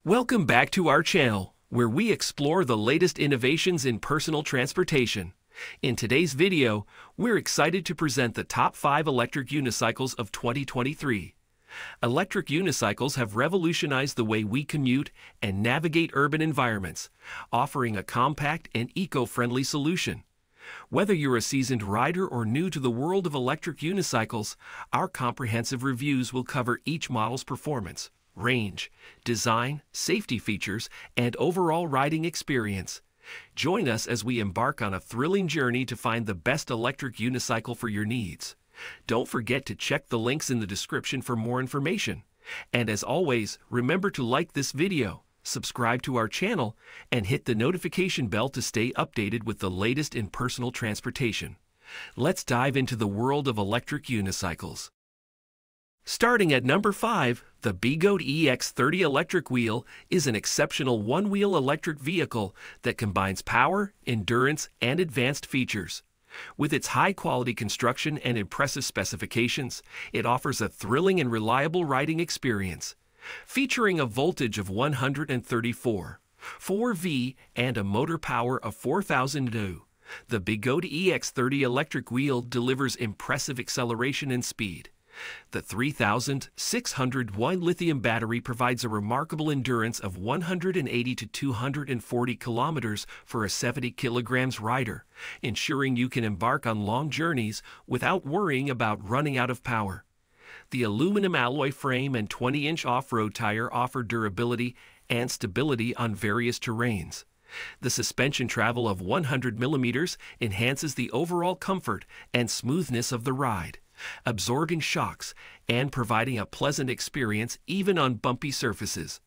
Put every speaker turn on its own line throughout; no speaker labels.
Welcome back to our channel, where we explore the latest innovations in personal transportation. In today's video, we're excited to present the top 5 electric unicycles of 2023. Electric unicycles have revolutionized the way we commute and navigate urban environments, offering a compact and eco-friendly solution. Whether you're a seasoned rider or new to the world of electric unicycles, our comprehensive reviews will cover each model's performance, range, design, safety features, and overall riding experience. Join us as we embark on a thrilling journey to find the best electric unicycle for your needs. Don't forget to check the links in the description for more information. And as always, remember to like this video, subscribe to our channel, and hit the notification bell to stay updated with the latest in personal transportation. Let's dive into the world of electric unicycles. Starting at number 5, the Bigot EX30 electric wheel is an exceptional one-wheel electric vehicle that combines power, endurance, and advanced features. With its high-quality construction and impressive specifications, it offers a thrilling and reliable riding experience. Featuring a voltage of 134, 4V, and a motor power of 4,000 Nm, the Begode EX30 electric wheel delivers impressive acceleration and speed. The 3,601 lithium battery provides a remarkable endurance of 180 to 240 kilometers for a 70 kilograms rider, ensuring you can embark on long journeys without worrying about running out of power. The aluminum alloy frame and 20-inch off-road tire offer durability and stability on various terrains. The suspension travel of 100 millimeters enhances the overall comfort and smoothness of the ride, absorbing shocks and providing a pleasant experience even on bumpy surfaces.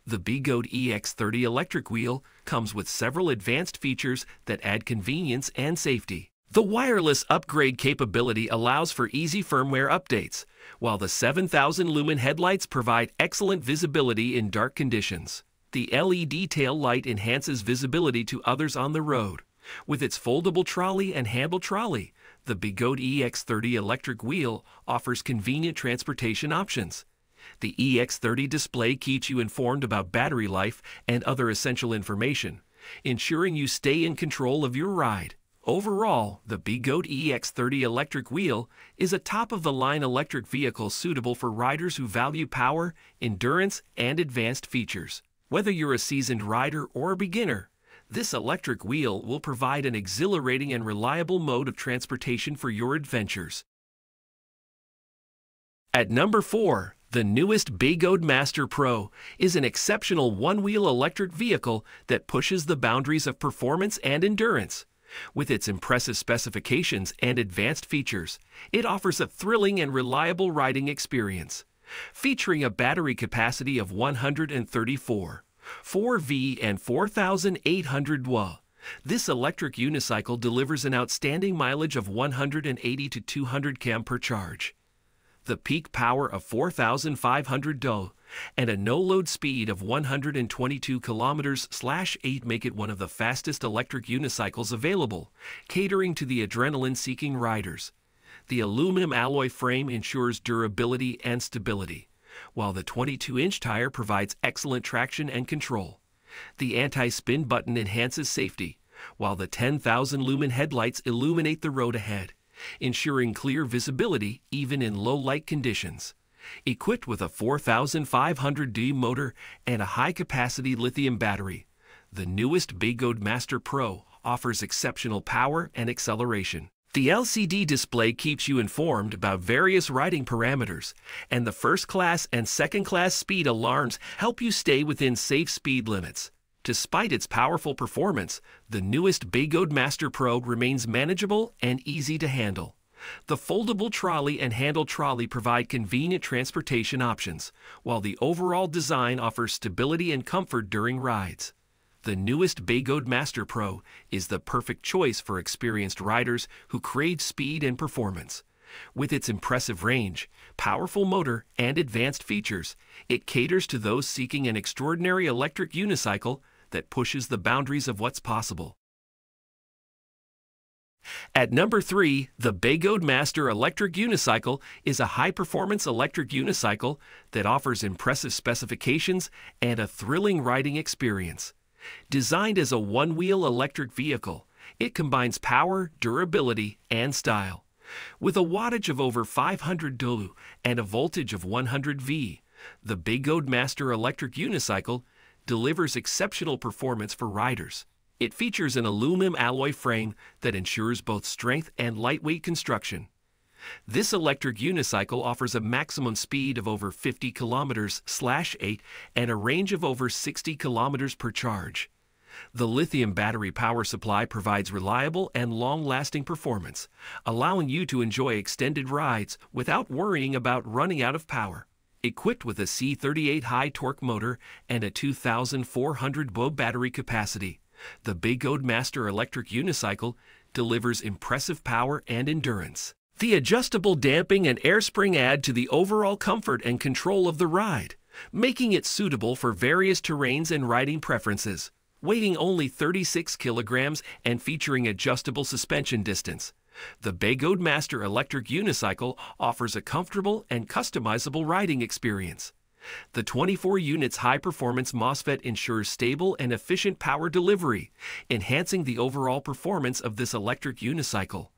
The Bigot EX30 electric wheel comes with several advanced features that add convenience and safety. The wireless upgrade capability allows for easy firmware updates, while the 7,000 lumen headlights provide excellent visibility in dark conditions. The LED tail light enhances visibility to others on the road. With its foldable trolley and handle trolley, the Bigot EX30 electric wheel offers convenient transportation options. The EX30 display keeps you informed about battery life and other essential information, ensuring you stay in control of your ride. Overall, the Bigot EX30 electric wheel is a top-of-the-line electric vehicle suitable for riders who value power, endurance, and advanced features. Whether you're a seasoned rider or a beginner, this electric wheel will provide an exhilarating and reliable mode of transportation for your adventures. At number 4, the newest Bigot Master Pro is an exceptional one-wheel electric vehicle that pushes the boundaries of performance and endurance. With its impressive specifications and advanced features, it offers a thrilling and reliable riding experience. Featuring a battery capacity of 134, 4V, and 4,800 Wh, this electric unicycle delivers an outstanding mileage of 180 to 200 km per charge. The peak power of 4,500 Wh and a no-load speed of 122 km/8 make it one of the fastest electric unicycles available, catering to the adrenaline-seeking riders. The aluminum alloy frame ensures durability and stability, while the 22-inch tire provides excellent traction and control. The anti-spin button enhances safety, while the 10,000 lumen headlights illuminate the road ahead, ensuring clear visibility even in low-light conditions. Equipped with a 4,500 D motor and a high-capacity lithium battery, the newest Bigot Master Pro offers exceptional power and acceleration. The LCD display keeps you informed about various riding parameters, and the first-class and second-class speed alarms help you stay within safe speed limits. Despite its powerful performance, the newest Bigot Master Pro remains manageable and easy to handle. The foldable trolley and handle trolley provide convenient transportation options, while the overall design offers stability and comfort during rides. The newest Bigot Master Pro is the perfect choice for experienced riders who crave speed and performance. With its impressive range, powerful motor, and advanced features, it caters to those seeking an extraordinary electric unicycle that pushes the boundaries of what's possible. At number 3, the Begode Master Electric Unicycle is a high-performance electric unicycle that offers impressive specifications and a thrilling riding experience. Designed as a one-wheel electric vehicle, it combines power, durability, and style. With a wattage of over 500 dolu and a voltage of 100 V, the Begode Master Electric Unicycle delivers exceptional performance for riders. It features an aluminum alloy frame that ensures both strength and lightweight construction. This electric unicycle offers a maximum speed of over 50 km/8 and a range of over 60 km per charge. The lithium battery power supply provides reliable and long-lasting performance, allowing you to enjoy extended rides without worrying about running out of power. Equipped with a C38 high-torque motor and a 2,400 mAh battery capacity, the Bigot Master Electric Unicycle delivers impressive power and endurance. The adjustable damping and air spring add to the overall comfort and control of the ride, making it suitable for various terrains and riding preferences. Weighing only 36 kilograms and featuring adjustable suspension distance, the Begode Master Electric Unicycle offers a comfortable and customizable riding experience. The 24 units high-performance MOSFET ensures stable and efficient power delivery, enhancing the overall performance of this electric unicycle.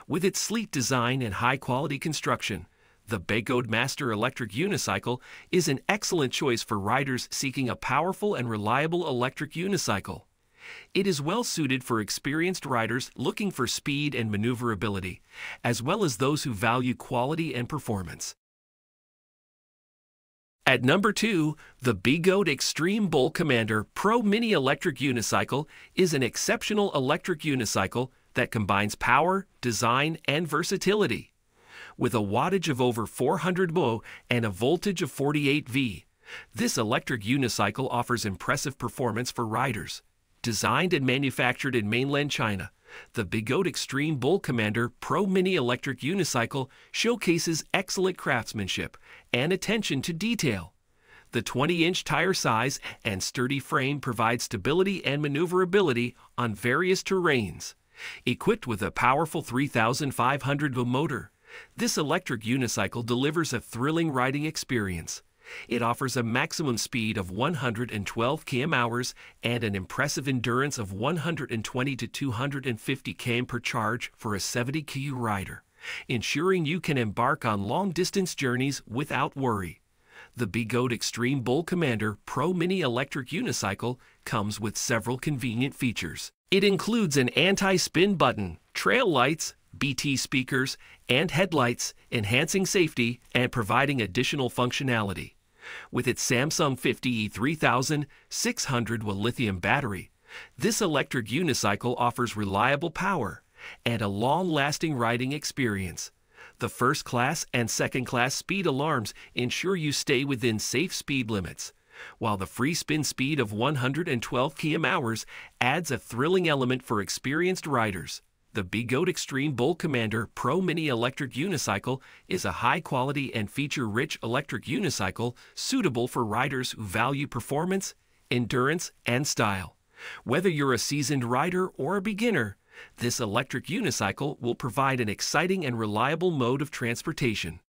With its sleek design and high-quality construction, the Begode Master Electric Unicycle is an excellent choice for riders seeking a powerful and reliable electric unicycle. It is well suited for experienced riders looking for speed and maneuverability, as well as those who value quality and performance. At number 2, the Bigot Extreme Bull Commander Pro Mini Electric Unicycle is an exceptional electric unicycle that combines power, design, and versatility. With a wattage of over 400 mAh and a voltage of 48 V, this electric unicycle offers impressive performance for riders. Designed and manufactured in mainland China, the Bigot Extreme Bull Commander Pro Mini Electric Unicycle showcases excellent craftsmanship and attention to detail. The 20-inch tire size and sturdy frame provide stability and maneuverability on various terrains. Equipped with a powerful 3,500 mAh motor, this electric unicycle delivers a thrilling riding experience. It offers a maximum speed of 112 km/h and an impressive endurance of 120 to 250 km per charge for a 70 km rider, ensuring you can embark on long-distance journeys without worry. The Bigot Extreme Bull Commander Pro Mini Electric Unicycle comes with several convenient features. It includes an anti-spin button, trail lights, BT speakers, and headlights, enhancing safety and providing additional functionality. With its Samsung 50E 3600 lithium battery, this electric unicycle offers reliable power and a long-lasting riding experience. The first-class and second-class speed alarms ensure you stay within safe speed limits, while the free spin speed of 112 km/h adds a thrilling element for experienced riders. The Bigot Extreme Bull Commander Pro Mini Electric Unicycle is a high-quality and feature-rich electric unicycle suitable for riders who value performance, endurance, and style. Whether you're a seasoned rider or a beginner, this electric unicycle will provide an exciting and reliable mode of transportation.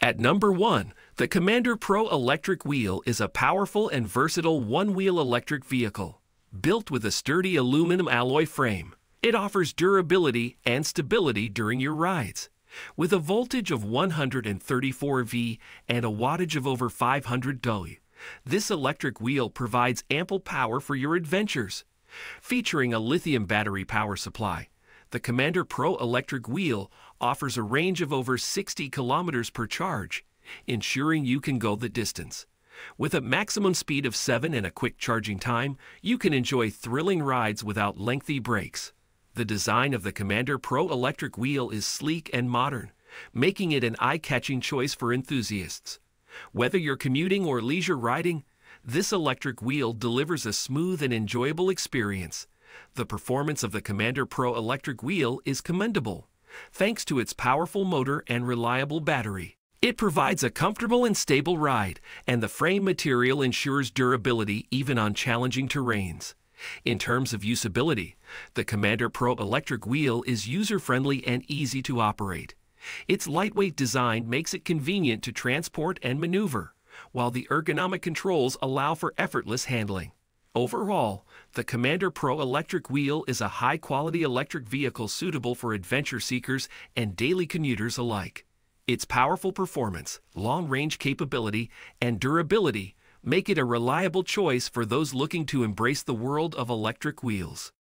At number 1, the Commander Pro Electric Wheel is a powerful and versatile one-wheel electric vehicle. Built with a sturdy aluminum alloy frame, it offers durability and stability during your rides. With a voltage of 134 V and a wattage of over 500 dolu, this electric wheel provides ample power for your adventures. Featuring a lithium battery power supply, the Commander Pro Electric Wheel offers a range of over 60 km per charge, ensuring you can go the distance. With a maximum speed of 7 and a quick charging time, you can enjoy thrilling rides without lengthy breaks. The design of the Commander Pro Electric Wheel is sleek and modern, making it an eye-catching choice for enthusiasts. Whether you're commuting or leisure riding, this electric wheel delivers a smooth and enjoyable experience. The performance of the Commander Pro Electric Wheel is commendable, thanks to its powerful motor and reliable battery. It provides a comfortable and stable ride, and the frame material ensures durability even on challenging terrains. In terms of usability, the Commander Pro electric wheel is user-friendly and easy to operate. Its lightweight design makes it convenient to transport and maneuver, while the ergonomic controls allow for effortless handling. Overall, the Commander Pro electric wheel is a high-quality electric vehicle suitable for adventure seekers and daily commuters alike. Its powerful performance, long-range capability, and durability make it a reliable choice for those looking to embrace the world of electric wheels.